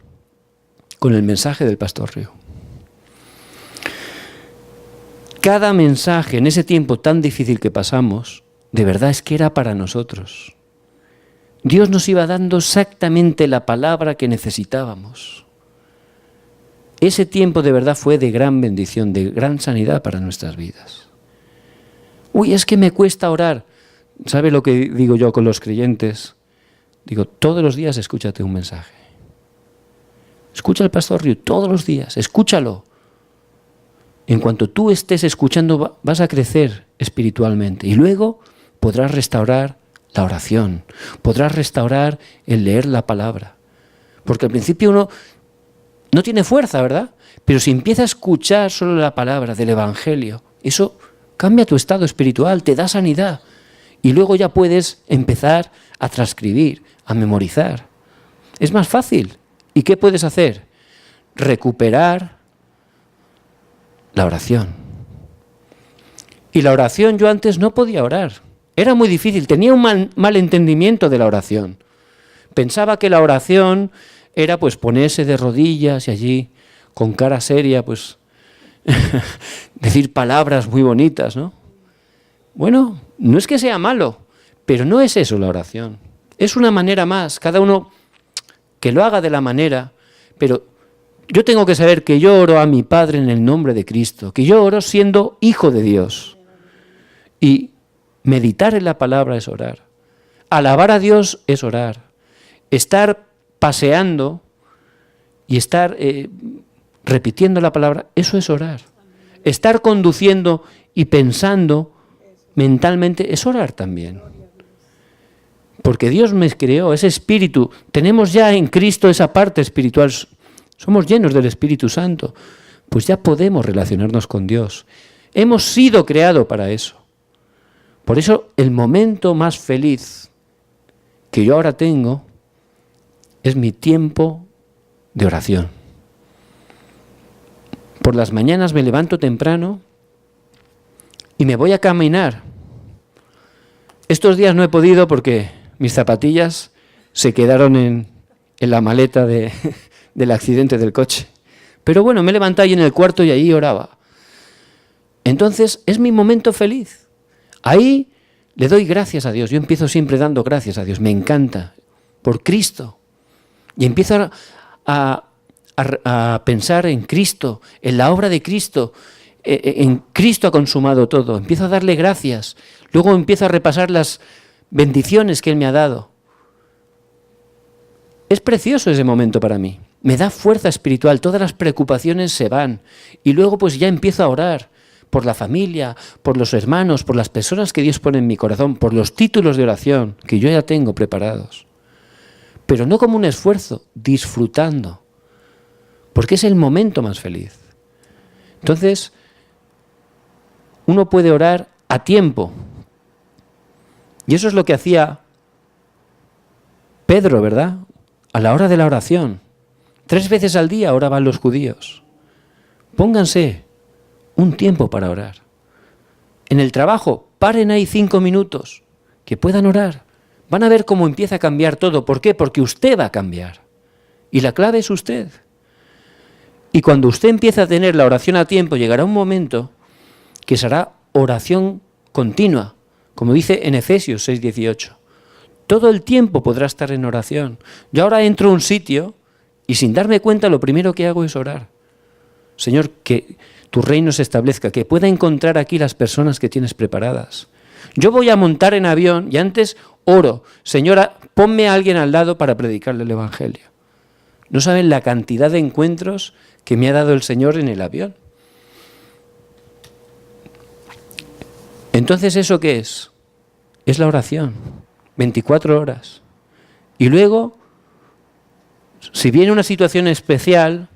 con el mensaje del pastor Riu. Cada mensaje en ese tiempo tan difícil que pasamos, de verdad es que era para nosotros. Dios nos iba dando exactamente la palabra que necesitábamos. Ese tiempo de verdad fue de gran bendición, de gran sanidad para nuestras vidas. Uy, es que me cuesta orar. ¿Sabe lo que digo yo con los creyentes? Digo, todos los días escúchate un mensaje. Escucha al pastor Riu todos los días, escúchalo. En cuanto tú estés escuchando, vas a crecer espiritualmente y luego podrás restaurar la oración, podrás restaurar el leer la palabra. Porque al principio uno no tiene fuerza, ¿verdad? Pero si empieza a escuchar solo la palabra del Evangelio, eso cambia tu estado espiritual, te da sanidad. Y luego ya puedes empezar a transcribir, a memorizar. Es más fácil. ¿Y qué puedes hacer? Recuperar la oración. Y la oración, yo antes no podía orar. Era muy difícil, tenía un mal entendimiento de la oración. Pensaba que la oración era pues ponerse de rodillas y allí, con cara seria, pues decir palabras muy bonitas, ¿no? Bueno, no es que sea malo, pero no es eso la oración. Es una manera más, cada uno que lo haga de la manera, pero yo tengo que saber que yo oro a mi Padre en el nombre de Cristo, que yo oro siendo hijo de Dios. Y meditar en la palabra es orar. Alabar a Dios es orar. Estar paseando y estar repitiendo la palabra, eso es orar. Estar conduciendo y pensando mentalmente es orar también. Porque Dios me creó, ese espíritu. Tenemos ya en Cristo esa parte espiritual somos llenos del Espíritu Santo, pues ya podemos relacionarnos con Dios. Hemos sido creados para eso. Por eso el momento más feliz que yo ahora tengo es mi tiempo de oración. Por las mañanas me levanto temprano y me voy a caminar. Estos días no he podido porque mis zapatillas se quedaron en la maleta del accidente del coche. Pero bueno, me levanté ahí en el cuarto y ahí oraba. Entonces es mi momento feliz. Ahí le doy gracias a Dios. Yo empiezo siempre dando gracias a Dios. Me encanta. Por Cristo. Y empiezo a pensar en Cristo, en la obra de Cristo. En Cristo ha consumado todo. Empiezo a darle gracias. Luego empiezo a repasar las bendiciones que Él me ha dado. Es precioso ese momento para mí. Me da fuerza espiritual. Todas las preocupaciones se van. Y luego pues ya empiezo a orar por la familia, por los hermanos, por las personas que Dios pone en mi corazón, por los títulos de oración que yo ya tengo preparados. Pero no como un esfuerzo, disfrutando. Porque es el momento más feliz. Entonces, uno puede orar a tiempo. Y eso es lo que hacía Pedro, ¿verdad? A la hora de la oración. 3 veces al día oraban los judíos. Pónganse un tiempo para orar. En el trabajo, paren ahí 5 minutos, que puedan orar. Van a ver cómo empieza a cambiar todo. ¿Por qué? Porque usted va a cambiar. Y la clave es usted. Y cuando usted empieza a tener la oración a tiempo, llegará un momento que será oración continua, como dice en Efesios 6:18. Todo el tiempo podrá estar en oración. Yo ahora entro a un sitio y sin darme cuenta lo primero que hago es orar. Señor, que tu reino se establezca, que pueda encontrar aquí las personas que tienes preparadas. Yo voy a montar en avión y antes oro. Señora, ponme a alguien al lado para predicarle el Evangelio. No saben la cantidad de encuentros que me ha dado el Señor en el avión. Entonces, ¿eso qué es? Es la oración. 24 horas. Y luego, si viene una situación especial,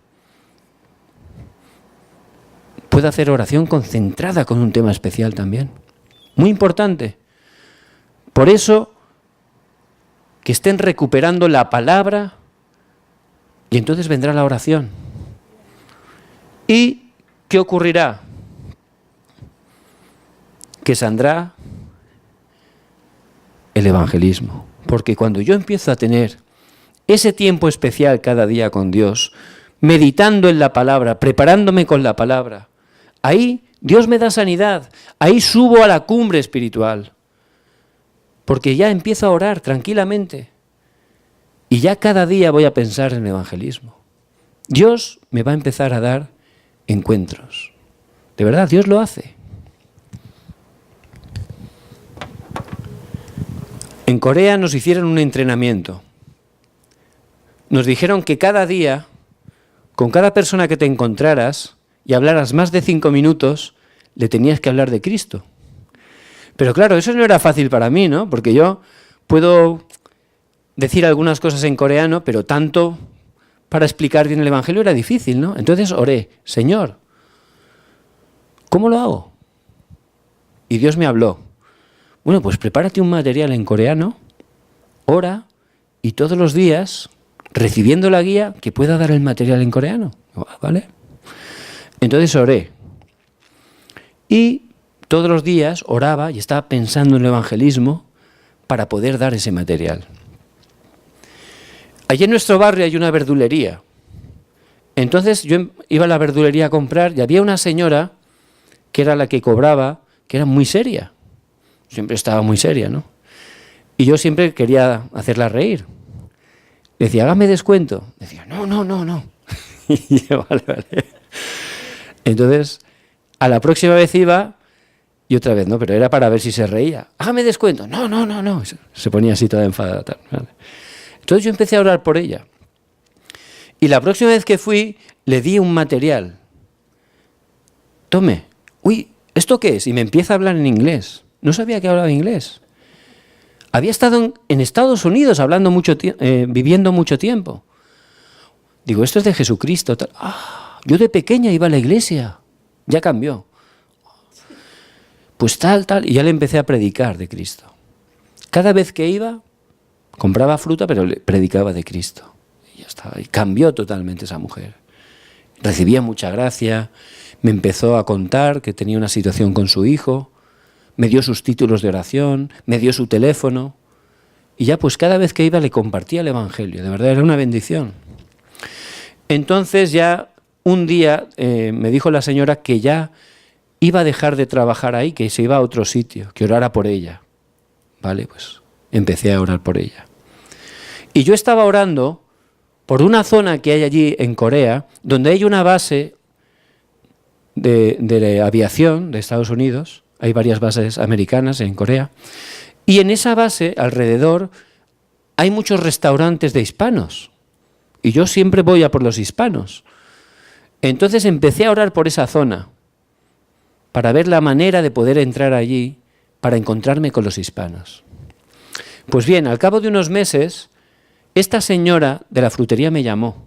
puedo hacer oración concentrada con un tema especial también. Muy importante. Por eso, que estén recuperando la palabra y entonces vendrá la oración. ¿Y qué ocurrirá? Que saldrá el evangelismo. Porque cuando yo empiezo a tener ese tiempo especial cada día con Dios, meditando en la palabra, preparándome con la palabra, ahí Dios me da sanidad, ahí subo a la cumbre espiritual, porque ya empiezo a orar tranquilamente y ya cada día voy a pensar en el evangelismo. Dios me va a empezar a dar encuentros. De verdad, Dios lo hace. En Corea nos hicieron un entrenamiento. Nos dijeron que cada día, con cada persona que te encontraras y hablaras más de 5 minutos, le tenías que hablar de Cristo. Pero claro, eso no era fácil para mí, ¿no? Porque yo puedo decir algunas cosas en coreano, pero tanto para explicar bien el Evangelio era difícil, ¿no? Entonces oré, Señor, ¿cómo lo hago? Y Dios me habló. Bueno, pues prepárate un material en coreano, ora, y todos los días, recibiendo la guía, que pueda dar el material en coreano. ¿Vale? Entonces oré. Y todos los días oraba y estaba pensando en el evangelismo para poder dar ese material. Allí en nuestro barrio hay una verdulería. Entonces yo iba a la verdulería a comprar y había una señora que era la que cobraba, que era muy seria. Siempre estaba muy seria, ¿no? Y yo siempre quería hacerla reír. Le decía, hágame descuento. Decía, no. Y yo, vale. Entonces, a la próxima vez iba y otra vez, ¿no? Pero era para ver si se reía. Hágame descuento. No. Se ponía así toda enfadada. ¿Vale? Entonces yo empecé a orar por ella. Y la próxima vez que fui, le di un material. Tome. Uy, ¿esto qué es? Y me empieza a hablar en inglés. No sabía que hablaba inglés. Había estado en Estados Unidos viviendo mucho tiempo. Digo, esto es de Jesucristo. Tal. Yo de pequeña iba a la iglesia. Ya cambió. Pues tal. Y ya le empecé a predicar de Cristo. Cada vez que iba, compraba fruta, pero le predicaba de Cristo. Y ya estaba. Y cambió totalmente esa mujer. Recibía mucha gracia. Me empezó a contar que tenía una situación con su hijo. Me dio sus títulos de oración. Me dio su teléfono. Y ya pues cada vez que iba le compartía el Evangelio. De verdad era una bendición. Entonces ya un día me dijo la señora que ya iba a dejar de trabajar ahí, que se iba a otro sitio, que orara por ella. Vale, pues empecé a orar por ella. Y yo estaba orando por una zona que hay allí en Corea, donde hay una base de aviación de Estados Unidos. Hay varias bases americanas en Corea. Y en esa base, alrededor, hay muchos restaurantes de hispanos. Y yo siempre voy a por los hispanos. Entonces empecé a orar por esa zona, para ver la manera de poder entrar allí, para encontrarme con los hispanos. Pues bien, al cabo de unos meses, esta señora de la frutería me llamó.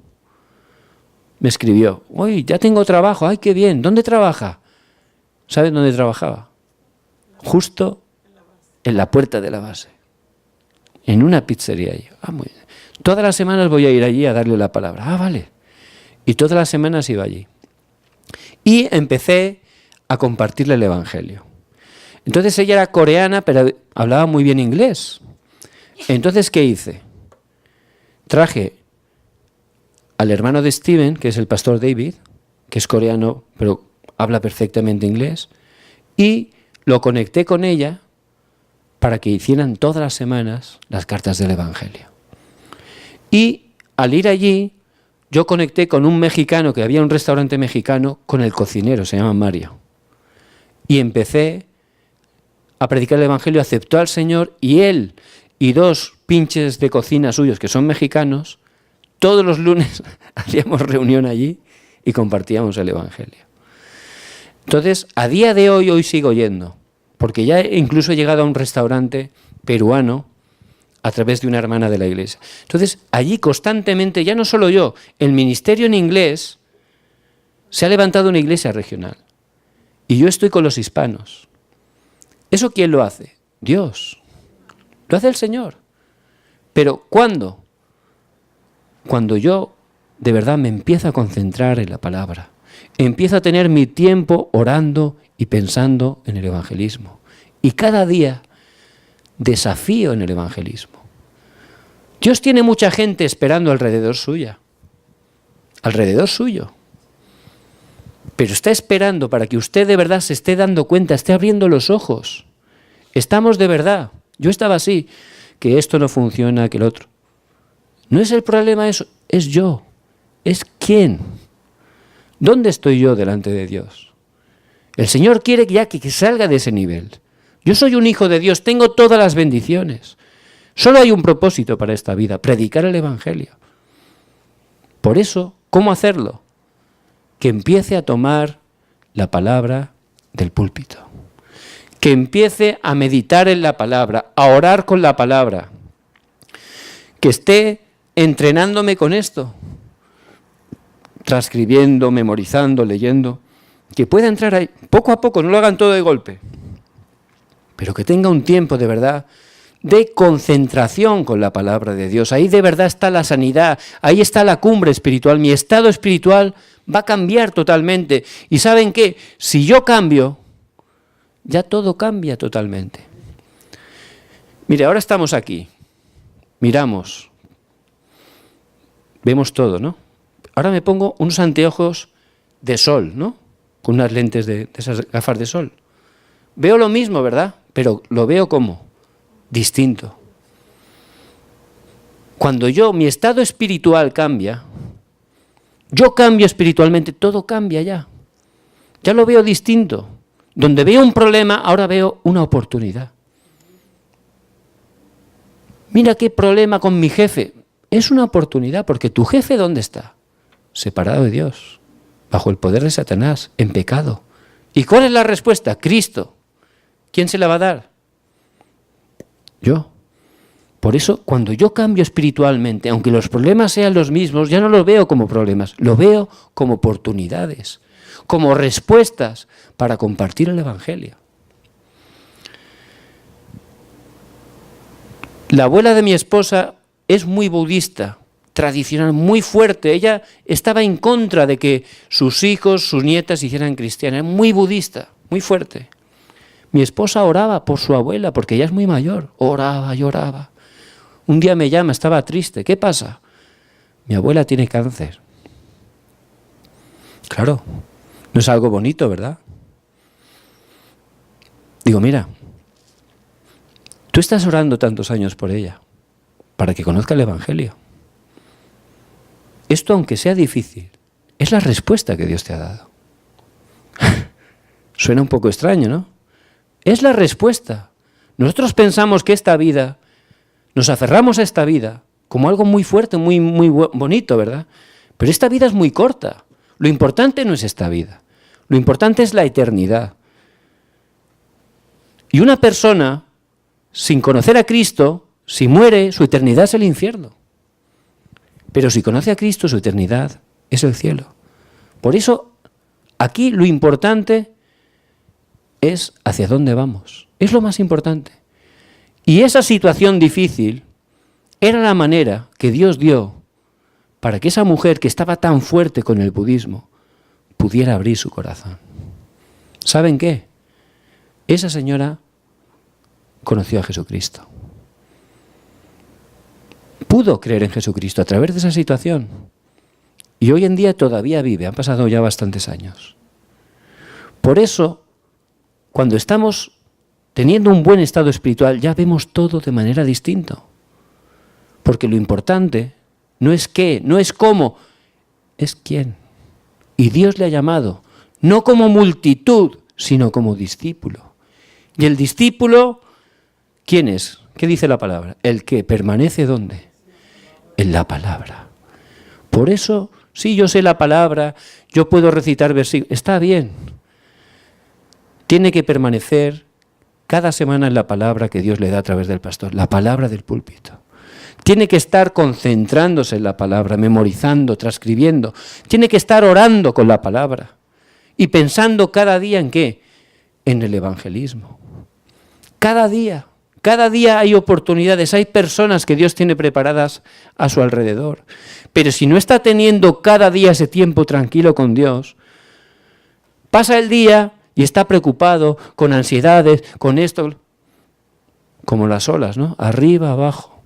Me escribió, ¡uy, ya tengo trabajo! ¡Ay, qué bien! ¿Dónde trabaja? ¿Sabes dónde trabajaba? Justo en la puerta de la base, en una pizzería. Muy bien. Todas las semanas voy a ir allí a darle la palabra. Vale. Y todas las semanas iba allí. Y empecé a compartirle el Evangelio. Entonces ella era coreana, pero hablaba muy bien inglés. Entonces, ¿qué hice? Traje al hermano de Steven, que es el pastor David, que es coreano, pero habla perfectamente inglés, y lo conecté con ella para que hicieran todas las semanas las cartas del Evangelio. Y al ir allí, yo conecté con un mexicano, que había un restaurante mexicano, con el cocinero, se llama Mario. Y empecé a predicar el Evangelio, aceptó al Señor, y él y dos pinches de cocina suyos, que son mexicanos, todos los lunes hacíamos reunión allí y compartíamos el Evangelio. Entonces, a día de hoy sigo yendo, porque ya incluso he llegado a un restaurante peruano a través de una hermana de la iglesia. Entonces, allí constantemente, ya no solo yo, el ministerio en inglés, se ha levantado una iglesia regional. Y yo estoy con los hispanos. ¿Eso quién lo hace? Dios. Lo hace el Señor. Pero ¿cuándo? Cuando yo de verdad me empiezo a concentrar en la palabra. Empiezo a tener mi tiempo orando y pensando en el evangelismo. Y cada día desafío en el evangelismo. Dios tiene mucha gente esperando alrededor suya. Alrededor suyo. Pero está esperando para que usted de verdad se esté dando cuenta, esté abriendo los ojos. Estamos de verdad. Yo estaba así, que esto no funciona, que el otro. No es el problema eso, es yo. Es quién. ¿Dónde estoy yo delante de Dios? El Señor quiere ya que salga de ese nivel. Yo soy un hijo de Dios, tengo todas las bendiciones. Solo hay un propósito para esta vida, predicar el Evangelio. Por eso, ¿cómo hacerlo? Que empiece a tomar la palabra del púlpito. Que empiece a meditar en la palabra, a orar con la palabra. Que esté entrenándome con esto. Transcribiendo, memorizando, leyendo. Que pueda entrar ahí, poco a poco, no lo hagan todo de golpe. Pero que tenga un tiempo de verdad de concentración con la palabra de Dios. Ahí de verdad está la sanidad, ahí está la cumbre espiritual. Mi estado espiritual va a cambiar totalmente. ¿Y saben qué? Si yo cambio, ya todo cambia totalmente. Mire, ahora estamos aquí, miramos, vemos todo, ¿no? Ahora me pongo unos anteojos de sol, ¿no? Con unas lentes de esas gafas de sol. Veo lo mismo, ¿verdad? Pero lo veo como distinto. Cuando mi estado espiritual cambia, yo cambio espiritualmente, todo cambia ya. Ya lo veo distinto. Donde veo un problema, ahora veo una oportunidad. Mira qué problema con mi jefe. Es una oportunidad, porque tu jefe, ¿dónde está? Separado de Dios, bajo el poder de Satanás, en pecado. ¿Y cuál es la respuesta? Cristo. ¿Quién se la va a dar? Yo. Por eso, cuando yo cambio espiritualmente, aunque los problemas sean los mismos, ya no los veo como problemas, lo veo como oportunidades, como respuestas para compartir el Evangelio. La abuela de mi esposa es muy budista, tradicional, muy fuerte. Ella estaba en contra de que sus hijos, sus nietas se hicieran cristianas. Muy budista, muy fuerte. Mi esposa oraba por su abuela, porque ella es muy mayor. Oraba, lloraba. Un día me llama, estaba triste. ¿Qué pasa? Mi abuela tiene cáncer. Claro, no es algo bonito, ¿verdad? Digo, mira, tú estás orando tantos años por ella, para que conozca el Evangelio. Esto, aunque sea difícil, es la respuesta que Dios te ha dado. Suena un poco extraño, ¿no? Es la respuesta. Nosotros pensamos que esta vida, nos aferramos a esta vida como algo muy fuerte, muy bonito, ¿verdad? Pero esta vida es muy corta. Lo importante no es esta vida. Lo importante es la eternidad. Y una persona, sin conocer a Cristo, si muere, su eternidad es el infierno. Pero si conoce a Cristo, su eternidad es el cielo. Por eso, aquí lo importante es hacia dónde vamos. Es lo más importante. Y esa situación difícil era la manera que Dios dio para que esa mujer que estaba tan fuerte con el budismo pudiera abrir su corazón. ¿Saben qué? Esa señora conoció a Jesucristo. Pudo creer en Jesucristo a través de esa situación. Y hoy en día todavía vive, han pasado ya bastantes años. Por eso, cuando estamos teniendo un buen estado espiritual, ya vemos todo de manera distinta. Porque lo importante no es qué, no es cómo, es quién. Y Dios le ha llamado, no como multitud, sino como discípulo. Y el discípulo, ¿quién es? ¿Qué dice la palabra? El que permanece ¿dónde? En la palabra. Por eso, sí, yo sé la palabra, yo puedo recitar versículos, está bien. Tiene que permanecer cada semana en la palabra que Dios le da a través del pastor, la palabra del púlpito. Tiene que estar concentrándose en la palabra, memorizando, transcribiendo. Tiene que estar orando con la palabra y pensando cada día en qué, en el evangelismo. Cada día hay oportunidades, hay personas que Dios tiene preparadas a su alrededor. Pero si no está teniendo cada día ese tiempo tranquilo con Dios, pasa el día y está preocupado, con ansiedades, con esto, como las olas, ¿no? Arriba, abajo.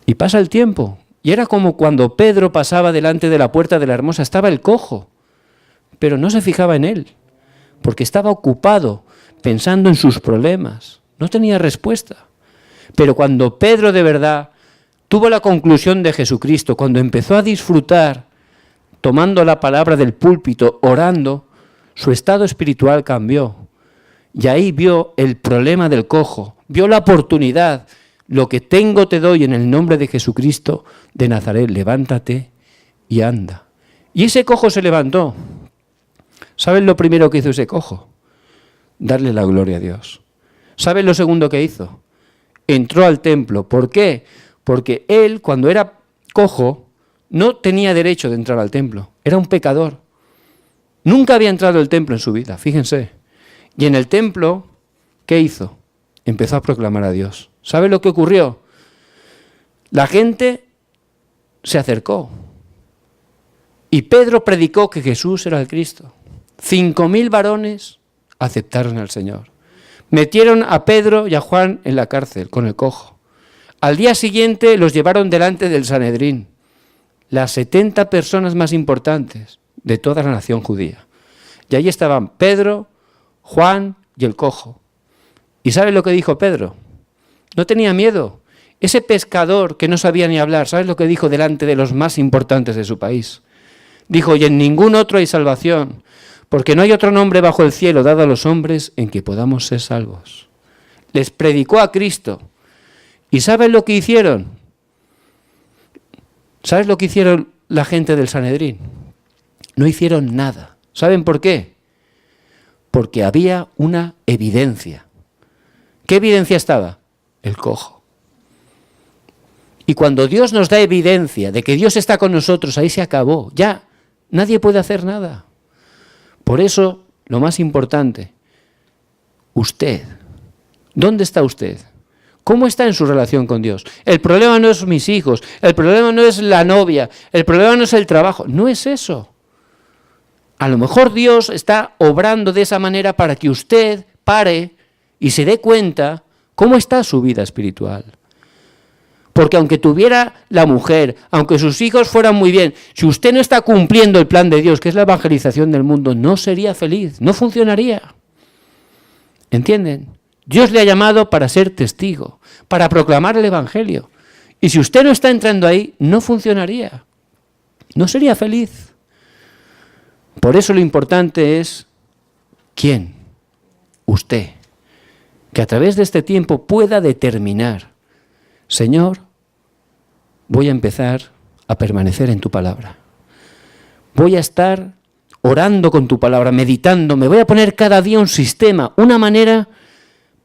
Y pasa el tiempo. Y era como cuando Pedro pasaba delante de la puerta de la Hermosa, estaba el cojo, pero no se fijaba en él, porque estaba ocupado pensando en sus problemas. No tenía respuesta. Pero cuando Pedro de verdad tuvo la conclusión de Jesucristo, cuando empezó a disfrutar, tomando la palabra del púlpito, orando, su estado espiritual cambió. Y ahí vio el problema del cojo, vio la oportunidad. Lo que tengo te doy en el nombre de Jesucristo de Nazaret, levántate y anda. Y ese cojo se levantó. ¿Saben lo primero que hizo ese cojo? Darle la gloria a Dios. ¿Saben lo segundo que hizo? Entró al templo. ¿Por qué? Porque él, cuando era cojo, no tenía derecho de entrar al templo. Era un pecador. Nunca había entrado al templo en su vida, fíjense. Y en el templo, ¿qué hizo? Empezó a proclamar a Dios. ¿Sabe lo que ocurrió? La gente se acercó. Y Pedro predicó que Jesús era el Cristo. 5.000 varones aceptaron al Señor. Metieron a Pedro y a Juan en la cárcel con el cojo. Al día siguiente los llevaron delante del Sanedrín, las 70 personas más importantes de toda la nación judía. Y ahí estaban Pedro, Juan y el cojo. ¿Y saben lo que dijo Pedro? No tenía miedo. Ese pescador que no sabía ni hablar, ¿sabes lo que dijo delante de los más importantes de su país? Dijo, y en ningún otro hay salvación, porque no hay otro nombre bajo el cielo dado a los hombres en que podamos ser salvos. Les predicó a Cristo. ¿Y saben lo que hicieron? ¿Sabes lo que hicieron la gente del Sanedrín? No hicieron nada. ¿Saben por qué? Porque había una evidencia. ¿Qué evidencia estaba? El cojo. Y cuando Dios nos da evidencia de que Dios está con nosotros, ahí se acabó. Ya, nadie puede hacer nada. Por eso, lo más importante, usted. ¿Dónde está usted? ¿Cómo está en su relación con Dios? El problema no es mis hijos, el problema no es la novia, el problema no es el trabajo, no es eso. A lo mejor Dios está obrando de esa manera para que usted pare y se dé cuenta cómo está su vida espiritual. Porque aunque tuviera la mujer, aunque sus hijos fueran muy bien, si usted no está cumpliendo el plan de Dios, que es la evangelización del mundo, no sería feliz, no funcionaría. ¿Entienden? Dios le ha llamado para ser testigo, para proclamar el Evangelio. Y si usted no está entrando ahí, no funcionaría. No sería feliz. Por eso lo importante es, ¿quién? Usted. Que a través de este tiempo pueda determinar, Señor, voy a empezar a permanecer en tu palabra. Voy a estar orando con tu palabra, meditando. Me voy a poner cada día un sistema, una manera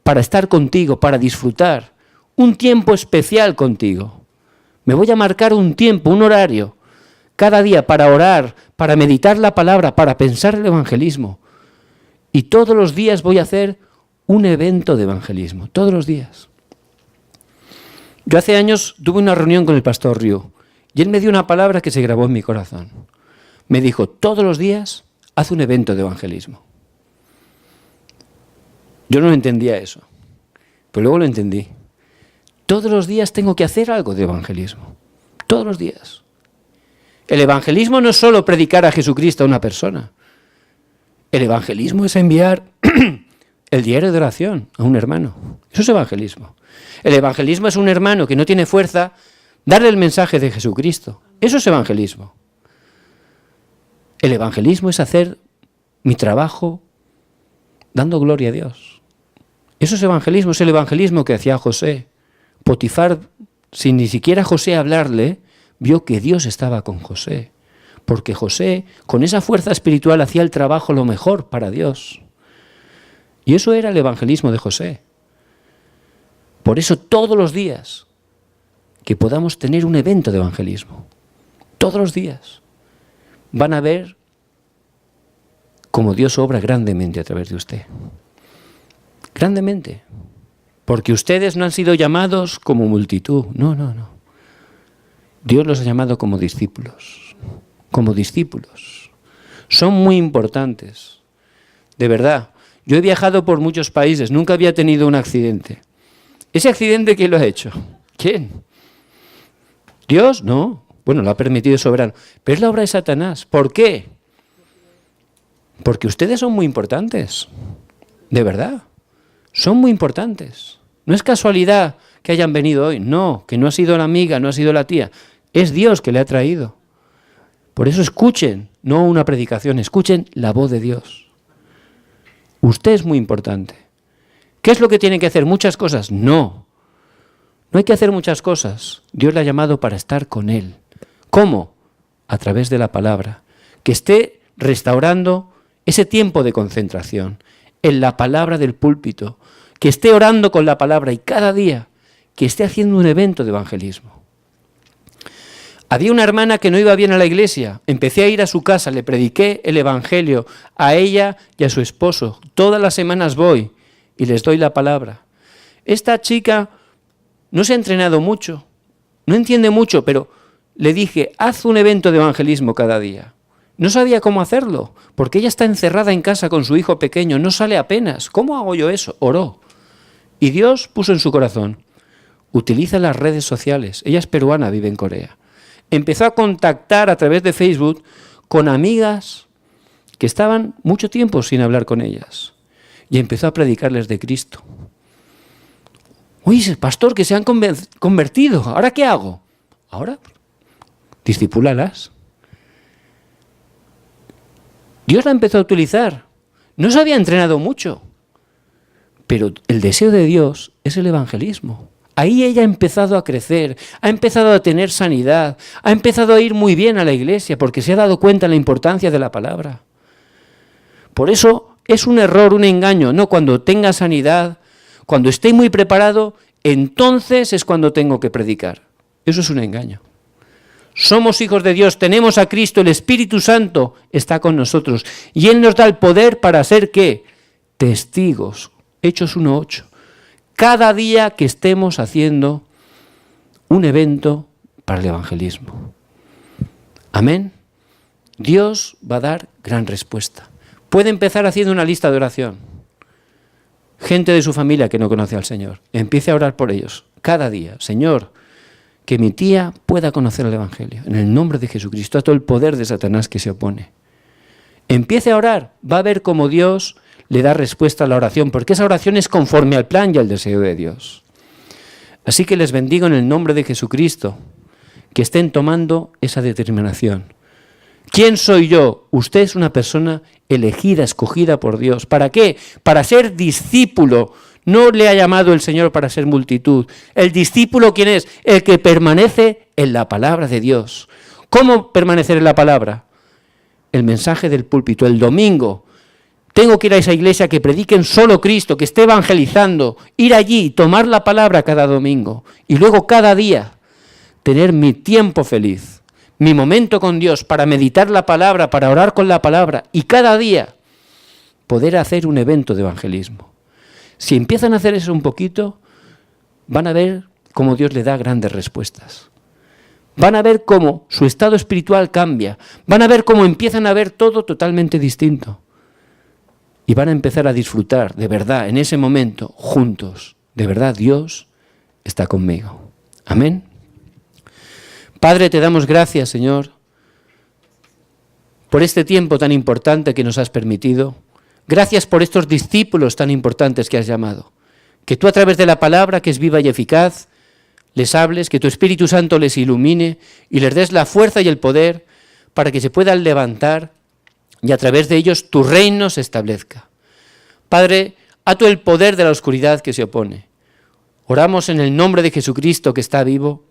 para estar contigo, para disfrutar. Un tiempo especial contigo. Me voy a marcar un tiempo, un horario, cada día para orar, para meditar la palabra, para pensar el evangelismo. Y todos los días voy a hacer un evento de evangelismo, todos los días. Yo hace años tuve una reunión con el pastor Ryu y él me dio una palabra que se grabó en mi corazón. Me dijo, todos los días haz un evento de evangelismo. Yo no entendía eso, pero luego lo entendí. Todos los días tengo que hacer algo de evangelismo, todos los días. El evangelismo no es solo predicar a Jesucristo a una persona. El evangelismo es enviar el diario de oración a un hermano. Eso es evangelismo. El evangelismo es un hermano que no tiene fuerza, darle el mensaje de Jesucristo. Eso es evangelismo. El evangelismo es hacer mi trabajo dando gloria a Dios. Eso es evangelismo, es el evangelismo que hacía José. Potifar, sin ni siquiera José hablarle, vio que Dios estaba con José. Porque José, con esa fuerza espiritual, hacía el trabajo lo mejor para Dios. Y eso era el evangelismo de José. Por eso todos los días que podamos tener un evento de evangelismo, todos los días, van a ver cómo Dios obra grandemente a través de usted. Grandemente. Porque ustedes no han sido llamados como multitud. No. Dios los ha llamado como discípulos. Como discípulos. Son muy importantes. De verdad. Yo he viajado por muchos países. Nunca había tenido un accidente. ¿Ese accidente quién lo ha hecho? ¿Quién? ¿Dios? No. Bueno, lo ha permitido soberano. Pero es la obra de Satanás. ¿Por qué? Porque ustedes son muy importantes. De verdad. Son muy importantes. No es casualidad que hayan venido hoy. No, que no ha sido la amiga, no ha sido la tía. Es Dios que le ha traído. Por eso escuchen, no una predicación, escuchen la voz de Dios. Usted es muy importante. ¿Qué es lo que tiene que hacer? ¿Muchas cosas? No. No hay que hacer muchas cosas. Dios le ha llamado para estar con Él. ¿Cómo? A través de la palabra. Que esté restaurando ese tiempo de concentración en la palabra del púlpito. Que esté orando con la palabra y cada día que esté haciendo un evento de evangelismo. Había una hermana que no iba bien a la iglesia. Empecé a ir a su casa, le prediqué el evangelio a ella y a su esposo. Todas las semanas voy y les doy la palabra. Esta chica no se ha entrenado mucho, no entiende mucho, pero le dije, haz un evento de evangelismo cada día. No sabía cómo hacerlo, porque ella está encerrada en casa con su hijo pequeño, no sale apenas. ¿Cómo hago yo eso? Oró. Y Dios puso en su corazón, utiliza las redes sociales. Ella es peruana, vive en Corea. Empezó a contactar a través de Facebook con amigas que estaban mucho tiempo sin hablar con ellas. Y empezó a predicarles de Cristo. Oye, pastor, que se han convertido. ¿Ahora qué hago? Ahora, discipúlalas. Dios la empezó a utilizar. No se había entrenado mucho. Pero el deseo de Dios es el evangelismo. Ahí ella ha empezado a crecer, ha empezado a tener sanidad, ha empezado a ir muy bien a la iglesia porque se ha dado cuenta de la importancia de la palabra. Por eso es un error, un engaño. No, cuando tenga sanidad, cuando esté muy preparado, entonces es cuando tengo que predicar. Eso es un engaño. Somos hijos de Dios, tenemos a Cristo, el Espíritu Santo está con nosotros. Y Él nos da el poder para ser, ¿qué? Testigos. Hechos 1:8. Cada día que estemos haciendo un evento para el evangelismo. Amén. Dios va a dar gran respuesta. Puede empezar haciendo una lista de oración. Gente de su familia que no conoce al Señor. Empiece a orar por ellos cada día. Señor, que mi tía pueda conocer el Evangelio. En el nombre de Jesucristo, a todo el poder de Satanás que se opone. Empiece a orar. Va a ver cómo Dios le da respuesta a la oración, porque esa oración es conforme al plan y al deseo de Dios. Así que les bendigo en el nombre de Jesucristo, que estén tomando esa determinación. ¿Quién soy yo? Usted es una persona elegida, escogida por Dios. ¿Para qué? Para ser discípulo. No le ha llamado el Señor para ser multitud. ¿El discípulo quién es? El que permanece en la palabra de Dios. ¿Cómo permanecer en la palabra? El mensaje del púlpito, el domingo. Tengo que ir a esa iglesia que prediquen solo Cristo, que esté evangelizando. Ir allí, tomar la palabra cada domingo. Y luego cada día tener mi tiempo feliz. Mi momento con Dios para meditar la palabra, para orar con la palabra y cada día poder hacer un evento de evangelismo. Si empiezan a hacer eso un poquito, van a ver cómo Dios le da grandes respuestas. Van a ver cómo su estado espiritual cambia. Van a ver cómo empiezan a ver todo totalmente distinto. Y van a empezar a disfrutar de verdad en ese momento juntos. De verdad Dios está conmigo. Amén. Padre, te damos gracias, Señor, por este tiempo tan importante que nos has permitido. Gracias por estos discípulos tan importantes que has llamado. Que tú a través de la palabra, que es viva y eficaz, les hables, que tu Espíritu Santo les ilumine y les des la fuerza y el poder para que se puedan levantar y a través de ellos tu reino se establezca. Padre, ato el poder de la oscuridad que se opone. Oramos en el nombre de Jesucristo que está vivo.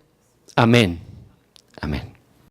Amén.